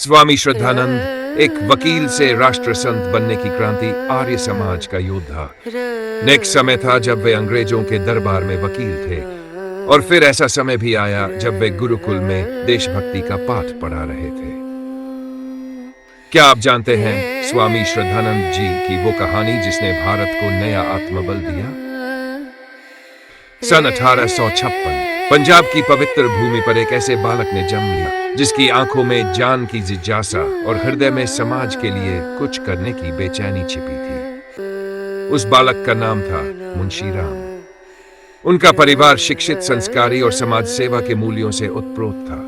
स्वामी श्रद्धानंद एक वकील से राष्ट्र संत बनने की क्रांति, आर्य समाज का योद्धा। नेक्स्ट समय था जब वे अंग्रेजों के दरबार में वकील थे, और फिर ऐसा समय भी आया जब वे गुरुकुल में देशभक्ति का पाठ पढ़ा रहे थे। क्या आप जानते हैं स्वामी श्रद्धानंद जी की वो कहानी जिसने भारत को नया आत्मबल दिया? सन 1856 पंजाब की पवित्र भूमि पर एक ऐसे बालक ने जन्म लिया जिसकी आंखों में जान की जिज्ञासा और हृदय में समाज के लिए कुछ करने की बेचैनी छिपी थी। उस बालक का नाम था मुंशी राम। उनका परिवार शिक्षित, संस्कारी और समाज सेवा के मूल्यों से उत्प्रोत था।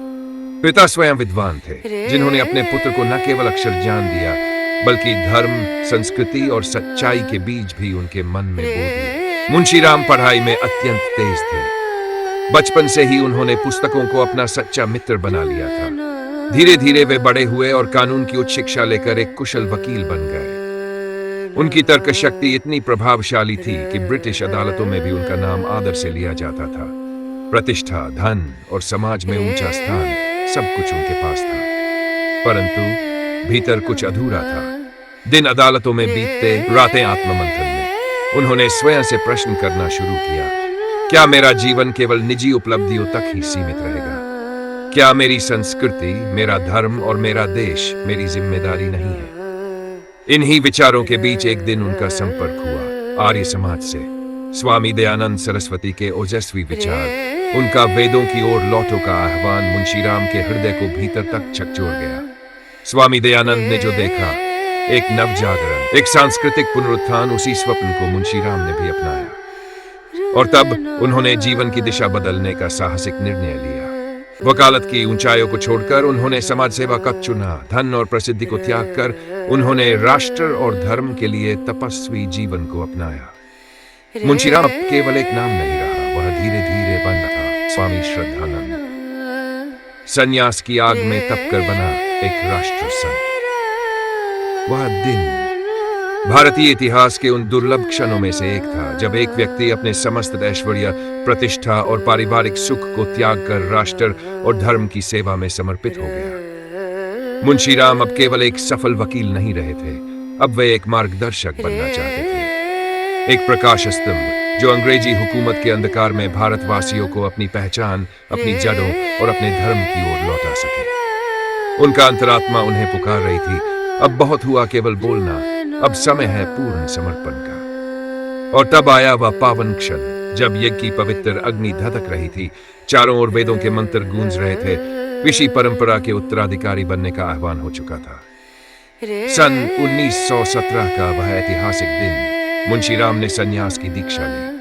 पिता स्वयं विद्वान थे, जिन्होंने अपने पुत्र को न केवल अक्षर ज्ञान दिया बल्कि धर्म, संस्कृति और सच्चाई के बीज भी उनके मन में बो दिए। मुंशी राम पढ़ाई में अत्यंत तेज थे। बचपन से ही उन्होंने पुस्तकों को अपना सच्चा मित्र बना लिया था। धीरे धीरे वे बड़े हुए और कानून की उच्च शिक्षा लेकर एक कुशल वकील बन गए। उनकी तर्क शक्ति इतनी प्रभावशाली थी कि ब्रिटिश अदालतों में भी उनका नाम आदर से लिया जाता था। प्रतिष्ठा, धन और समाज में ऊंचा स्थान, सब कुछ उनके पास था, परंतु भीतर कुछ अधूरा था। दिन अदालतों में बीतते, रातें आत्ममंथन में। उन्होंने स्वयं से प्रश्न करना शुरू किया, क्या मेरा जीवन केवल निजी उपलब्धियों तक ही सीमित रहेगा? क्या मेरी संस्कृति, मेरा धर्म और मेरा देश मेरी जिम्मेदारी नहीं है? इन्हीं विचारों के बीच एक दिन उनका संपर्क हुआ आर्य समाज से। स्वामी दयानंद सरस्वती के ओजस्वी विचार, उनका वेदों की ओर लौटो का आह्वान मुंशी राम के हृदय को भीतर तक झकझोर गया। स्वामी दयानंद ने जो देखा, एक नवजागरण, एक सांस्कृतिक पुनरुत्थान, उसी स्वप्न को मुंशी राम ने भी अपनाया। और तब उन्होंने जीवन की दिशा बदलने का साहसिक निर्णय लिया। वकालत की ऊंचाइयों को छोड़कर उन्होंने समाज सेवा का चुना। धन और प्रसिद्धि को त्याग कर उन्होंने राष्ट्र और धर्म के लिए तपस्वी जीवन को अपनाया। मुंशी राम अब केवल एक नाम नहीं रहा, वह धीरे धीरे बन था स्वामी श्रद्धानंद। संन्यास की आग में तपकर बना एक राष्ट्र संत। वह दिन भारतीय इतिहास के उन दुर्लभ क्षणों में से एक था जब एक व्यक्ति अपने समस्त ऐश्वर्य, प्रतिष्ठा और पारिवारिक सुख को त्याग कर राष्ट्र और धर्म की सेवा में समर्पित हो गया। मुंशी राम अब केवल एक सफल वकील नहीं रहे थे, अब वे एक मार्गदर्शक बनना चाहते थे। एक प्रकाश स्तंभ जो अंग्रेजी हुकूमत के अंधकार में भारतवासियों को अपनी पहचान, अपनी जड़ों और अपने धर्म की ओर लौटा सके। उनका अंतरात्मा उन्हें पुकार रही थी, अब बहुत हुआ केवल बोलना, अब समय है पूर्ण समर्पण का। और तब आया वह पावन क्षण जब यज्ञ की पवित्र अग्नि धधक रही थी, चारों ओर वेदों के मंत्र गूंज रहे थे। ऋषि परंपरा के उत्तराधिकारी बनने का आह्वान हो चुका था। सन 1917 का वह ऐतिहासिक दिन, मुंशी राम ने संन्यास की दीक्षा ली।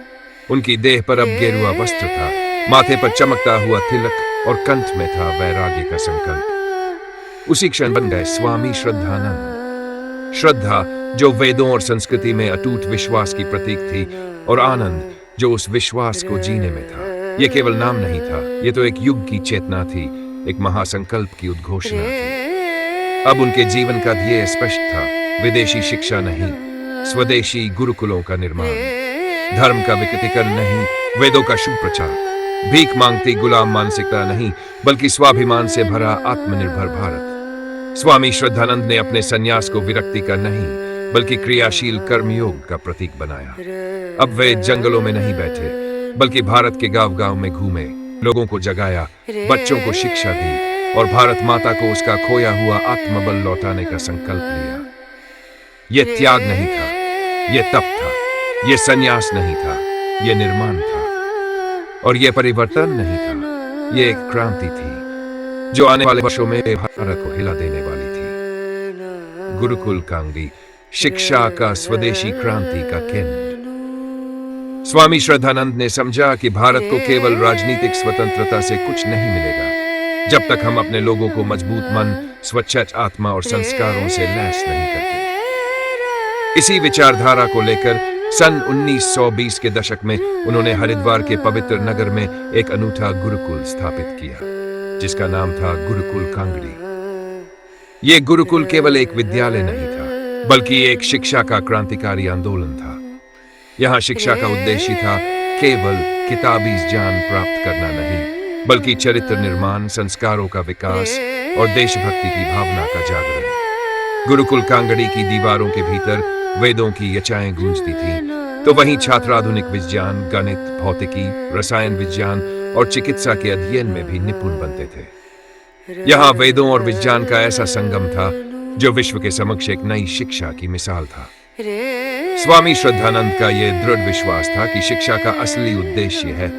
उनकी देह पर अब गेरुआ वस्त्र था, माथे पर चमकता हुआ तिलक और कंठ में था वैराग्य का संकल्प। उसी क्षण बन गए स्वामी श्रद्धानंद। श्रद्धा जो वेदों और संस्कृति में अटूट विश्वास की प्रतीक थी, और आनंद जो उस विश्वास को जीने में था। यह केवल नाम नहीं था, यह तो एक युग की चेतना थी, एक महासंकल्प की उद्घोषणा थी। अब उनके जीवन का ध्येय स्पष्ट था, विदेशी शिक्षा नहीं, स्वदेशी गुरुकुलों का निर्माण, धर्म का विकृतीकरण नहीं, वेदों का शुभ प्रचार, भीख मांगती गुलाम मानसिकता नहीं, बल्कि स्वाभिमान से भरा आत्मनिर्भर भारत। स्वामी श्रद्धानंद ने अपने संन्यास को विरक्ति का नहीं बल्कि क्रियाशील कर्मयोग का प्रतीक बनाया। अब वे जंगलों में नहीं बैठे, बल्कि भारत के गांव-गांव में घूमे, लोगों को जगाया, बच्चों को शिक्षा दी और भारत माता को उसका खोया हुआ आत्मबल लौटाने का संकल्प लिया। यह त्याग नहीं था, यह तप था, यह संन्यास नहीं था, यह निर्माण था, और यह परिवर्तन नहीं था, यह एक क्रांति थी जो आने वाले वर्षों में भारत को हिला देने वाली थी। गुरुकुल कांगड़ी, शिक्षा का स्वदेशी क्रांति का केंद्र। स्वामी श्रद्धानंद ने समझा कि भारत को केवल राजनीतिक स्वतंत्रता से कुछ नहीं मिलेगा जब तक हम अपने लोगों को मजबूत मन, स्वच्छ आत्मा और संस्कारों से लैस नहीं करते। इसी विचारधारा को लेकर सन 1920 के दशक में उन्होंने हरिद्वार के पवित्र नगर में एक अनूठा गुरुकुल स्थापित किया, जिसका नाम था गुरुकुल कांगड़ी। यह गुरुकुल केवल एक विद्यालय नहीं था, बल्कि एक शिक्षा का क्रांतिकारी आंदोलन था। यहाँ शिक्षा का उद्देश्य था केवल किताबी ज्ञान प्राप्त करना नहीं, बल्कि चरित्र निर्माण, संस्कारों का विकास और देशभक्ति की भावना का जागरण। गुरुकुल कांगड़ी की दीवारों के भीतर वेदों की यचाएं गूंजती थीं, तो वहीं छात्र आधुनिक विज्ञान, गणित, भौतिकी, रसायन विज्ञान और चिकित्सा के अध्ययन में भी निपुण बनते थे। यहाँ वेदों और विज्ञान का ऐसा संगम था जो विश्व के समक्ष एक नई शिक्षा की मिसाल था। स्वामी श्रद्धानंद का यह दृढ़ विश्वास था कि शिक्षा का असली उद्देश्य है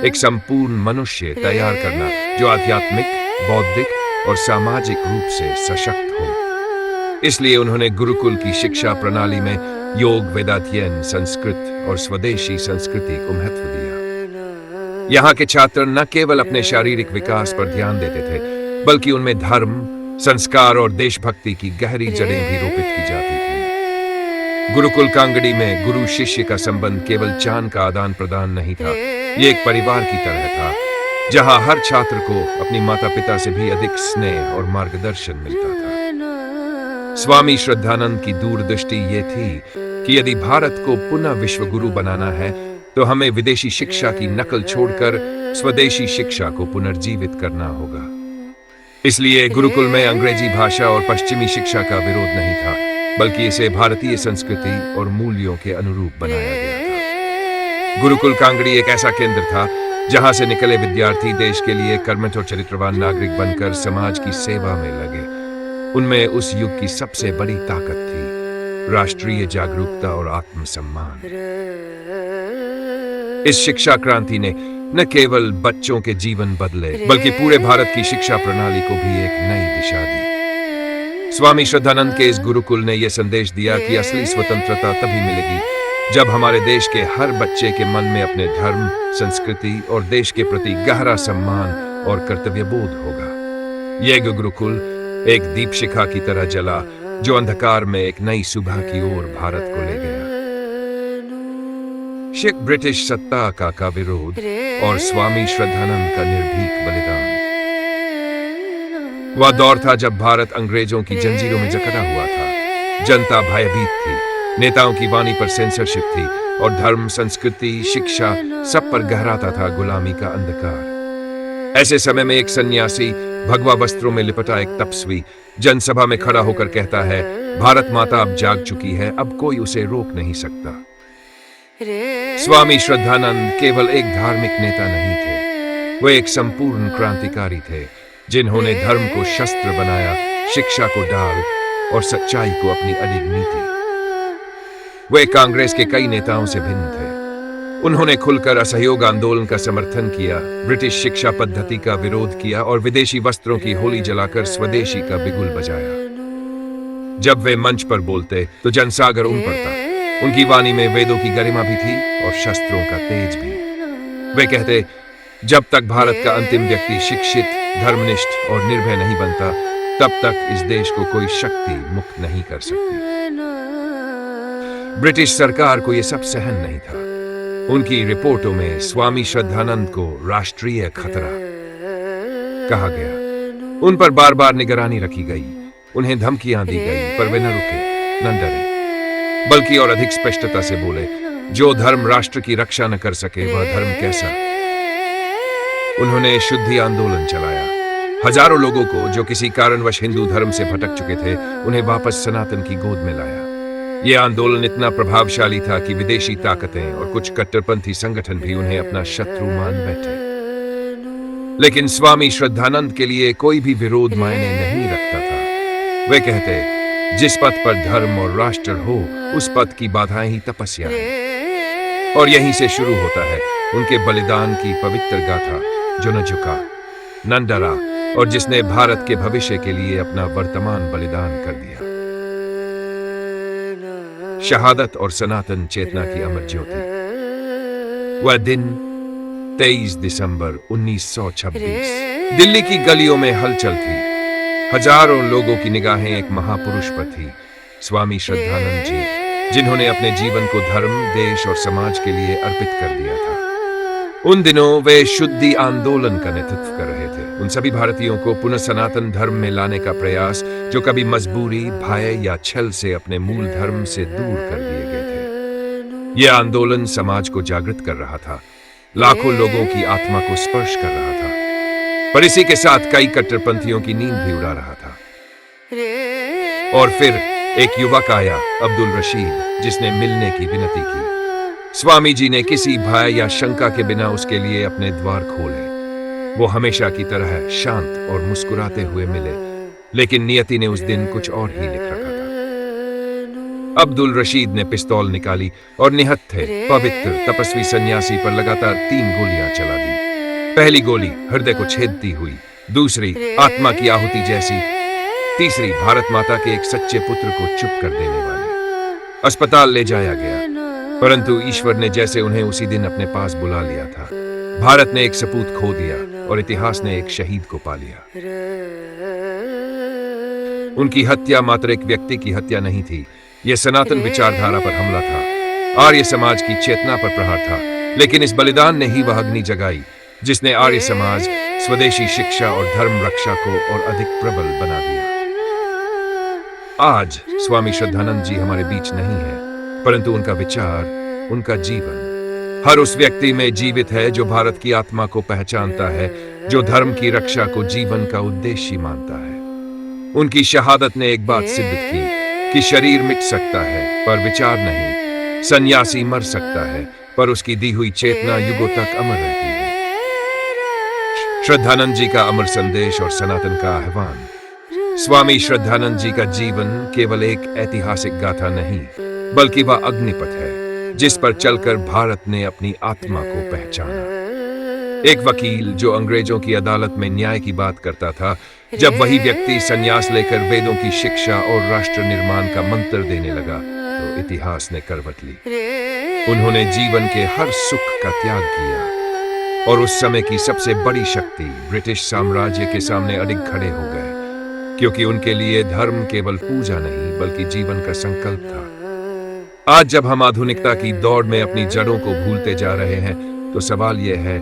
एक संपूर्ण मनुष्य तैयार करना जो आध्यात्मिक, बौद्धिक और सामाजिक रूप से सशक्त हो। इसलिए उन्होंने गुरुकुल की शिक्षा प्रणाली में योग, वेदाध्ययन, संस्कृत और स्वदेशी संस्कृति को महत्व दिया। यहाँ के छात्र न केवल अपने शारीरिक विकास पर ध्यान देते थे, बल्कि उनमें धर्म, संस्कार और देशभक्ति की गहरी जड़ें भी रोपित की जाती थी। गुरुकुल कांगड़ी में गुरु शिष्य का संबंध केवल ज्ञान का आदान प्रदान नहीं था, ये एक परिवार की तरह था, जहां हर छात्र को अपनी माता पिता से भी अधिक स्नेह और मार्गदर्शन मिलता था। स्वामी श्रद्धानंद की दूरदृष्टि ये थी कि यदि भारत को पुनः विश्व गुरु बनाना है, तो हमें विदेशी शिक्षा की नकल छोड़कर स्वदेशी शिक्षा को पुनर्जीवित करना होगा। इसलिए गुरुकुल में अंग्रेजी भाषा और पश्चिमी शिक्षा का विरोध नहीं था, बल्कि इसे भारतीय संस्कृति और मूल्यों के अनुरूप बनाया गया था। गुरुकुल कांगड़ी एक ऐसा केंद्र था जहां से निकले विद्यार्थी देश के लिए कर्मठ और चरित्रवान नागरिक बनकर समाज की सेवा में लगे। उनमें उस युग की सबसे बड़ी ताकत थी राष्ट्रीय जागरूकता और आत्मसम्मान। इस शिक्षा क्रांति ने न केवल बच्चों के जीवन बदले, बल्कि पूरे भारत की शिक्षा प्रणाली को भी एक नई दिशा दी। स्वामी श्रद्धानंद के इस गुरुकुल ने यह संदेश दिया कि असली स्वतंत्रता तभी मिलेगी जब हमारे देश के हर बच्चे के मन में अपने धर्म, संस्कृति और देश के प्रति गहरा सम्मान और कर्तव्यबोध होगा। यह गुरुकुल एक दीपशिखा की तरह जला जो अंधकार में एक नई सुबह की ओर भारत को ले गया। शेख ब्रिटिश सत्ता का विरोध और स्वामी श्रद्धानंद का निर्भीक बलिदान। वह दौर था जब भारत अंग्रेजों की जंजीरों में जकड़ा हुआ था। जनता भयभीत थी, नेताओं की वाणी पर सेंसरशिप थी और धर्म, संस्कृति, शिक्षा सब पर गहराता था गुलामी का अंधकार। ऐसे समय में एक सन्यासी भगवा वस्त्रों में लिपटा एक तपस्वी जनसभा में खड़ा होकर कहता है, भारत माता अब जाग चुकी है, अब कोई उसे रोक नहीं सकता। स्वामी श्रद्धानंद केवल एक धार्मिक नेता नहीं थे, वे एक संपूर्ण क्रांतिकारी थे जिन्होंने धर्म को शस्त्र बनाया, शिक्षा को ढाल और सच्चाई को अपनी अडिग नीति। वे कांग्रेस के कई नेताओं से भिन्न थे। उन्होंने खुलकर असहयोग आंदोलन का समर्थन किया, ब्रिटिश शिक्षा पद्धति का विरोध किया और विदेशी वस्त्रों की होली जलाकर स्वदेशी का बिगुल बजाया। जब वे मंच पर बोलते तो जनसागर उन पर था। उनकी वाणी में वेदों की गरिमा भी थी और शस्त्रों का तेज भी। वे कहते, जब तक भारत का अंतिम व्यक्ति शिक्षित, धर्मनिष्ठ और निर्भय नहीं बनता, तब तक इस देश को कोई शक्ति मुक्त नहीं कर सकती। ब्रिटिश सरकार को यह सब सहन नहीं था। उनकी रिपोर्टों में स्वामी श्रद्धानंद को राष्ट्रीय खतरा कहा गया। उन पर बार बार निगरानी रखी गई, उन्हें धमकियां दी गई, पर वे न रुके, न डरे, बल्कि और अधिक स्पष्टता से बोले, जो धर्म राष्ट्र की रक्षा न कर सके वह धर्म कैसा। उन्होंने शुद्धि आंदोलन चलाया। हजारों लोगों को जो किसी कारणवश हिंदू धर्म से भटक चुके थे, उन्हें वापस सनातन की गोद में लाया। यह आंदोलन इतना प्रभावशाली था कि विदेशी ताकतें और कुछ कट्टरपंथी संगठन भी उन्हें अपना शत्रु मान बैठे। लेकिन स्वामी श्रद्धानंद के लिए कोई भी विरोध मायने नहीं रखता था। वे कहते, जिस पथ पर धर्म और राष्ट्र हो, उस पथ की बाधाएं ही तपस्या है। और यहीं से शुरू होता है उनके बलिदान की पवित्र गाथा, जो न झुका, न डरा और जिसने भारत के भविष्य के लिए अपना वर्तमान बलिदान कर दिया। शहादत और सनातन चेतना की अमर ज्योति। वह दिन 23 दिसंबर 1926 दिल्ली की गलियों में हलचल थी। हजारों लोगों की निगाहें एक महापुरुष पर थी, स्वामी श्रद्धानंद जी, जिन्होंने अपने जीवन को धर्म, देश और समाज के लिए अर्पित कर दिया था। उन दिनों वे शुद्धि आंदोलन का नेतृत्व कर रहे थे, उन सभी भारतीयों को पुनः सनातन धर्म में लाने का प्रयास जो कभी मजबूरी, भय या छल से अपने मूल धर्म से दूर कर दिए गए थे। यह आंदोलन समाज को जागृत कर रहा था, लाखों लोगों की आत्मा को स्पर्श कर रहा था पर इसी के साथ कई कट्टरपंथियों की नींद भी उड़ा रहा था। और फिर एक युवक आया, अब्दुल रशीद, जिसने मिलने की विनती की। स्वामी जी ने किसी भय या शंका के बिना उसके लिए अपने द्वार खोले। वो हमेशा की तरह शांत और मुस्कुराते हुए मिले, लेकिन नियति ने उस दिन कुछ और ही लिख रखा था। अब्दुल रशीद ने पिस्तौल निकाली और निहत्थे पवित्र तपस्वी सन्यासी पर लगातार 3 गोलियां चला दी। पहली गोली हृदय को छेदती हुई, दूसरी आत्मा की आहुति जैसी, तीसरी भारत माता के एक सच्चे पुत्र को चुप कर देने वाली। अस्पताल ले जाया गया, परंतु ईश्वर ने जैसे उन्हें उसी दिन अपने पास बुला लिया था। भारत ने एक सपूत खो दिया और इतिहास ने एक शहीद को पा लिया। उनकी हत्या मात्र एक व्यक्ति की हत्या नहीं थी, यह सनातन विचारधारा पर हमला था, आर्य समाज की चेतना पर प्रहार था। लेकिन इस बलिदान ने ही वह अग्नि जगाई जिसने आर्य समाज, स्वदेशी शिक्षा और धर्म रक्षा को और अधिक प्रबल बना दिया। आज स्वामी श्रद्धानंद जी हमारे बीच नहीं है, परंतु उनका विचार, उनका जीवन हर उस व्यक्ति में जीवित है जो भारत की आत्मा को पहचानता है, जो धर्म की रक्षा को जीवन का उद्देश्य मानता है। उनकी शहादत ने एक बात सिद्ध की कि शरीर मिट सकता है पर विचार नहीं। सन्यासी मर सकता है पर उसकी दी हुई चेतना युगों तक अमर रहती है। श्रद्धानंद जी का अमर संदेश और सनातन का आह्वान। स्वामी श्रद्धानंद जी का जीवन केवल एक ऐतिहासिक गाथा नहीं, बल्कि वह अग्निपथ है जिस पर चलकर भारत ने अपनी आत्मा को पहचाना। एक वकील जो अंग्रेजों की अदालत में न्याय की बात करता था, जब वही व्यक्ति संन्यास लेकर वेदों की शिक्षा और राष्ट्र निर्माण का मंत्र देने लगा, तो इतिहास ने करवट ली। उन्होंने जीवन के हर सुख का त्याग किया और उस समय की सबसे बड़ी शक्ति ब्रिटिश साम्राज्य के सामने अडिग खड़े हो गए, क्योंकि उनके लिए धर्म केवल पूजा नहीं बल्कि जीवन का संकल्प था। आज जब हम आधुनिकता की दौड़ में अपनी जड़ों को भूलते जा रहे हैं, तो सवाल यह है,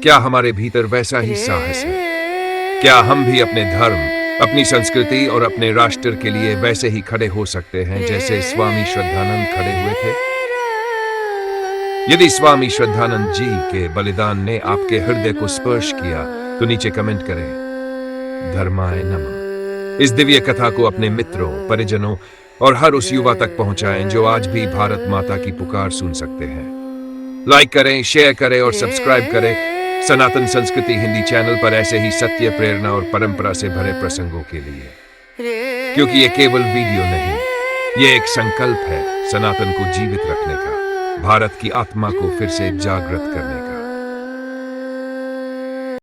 क्या हमारे भीतर वैसा ही साहस है? क्या हम भी अपने धर्म, अपनी संस्कृति और अपने राष्ट्र के लिए वैसे ही खड़े हो सकते हैं जैसे स्वामी श्रद्धानंद खड़े हुए थे? यदि स्वामी श्रद्धानंद जी के बलिदान ने आपके हृदय को स्पर्श किया, तो नीचे कमेंट करें, धर्माय नमः। इस दिव्य कथा को अपने मित्रों, परिजनों और हर उस युवा तक पहुंचाएं जो आज भी भारत माता की पुकार सुन सकते हैं। लाइक करें, शेयर करें और सब्सक्राइब करें सनातन संस्कृति हिंदी चैनल पर ऐसे ही सत्य, प्रेरणा और परंपरा से भरे प्रसंगों के लिए। क्योंकि ये केवल वीडियो नहीं, ये एक संकल्प है सनातन को जीवित रखने का, भारत की आत्मा को फिर से जागृत करने का।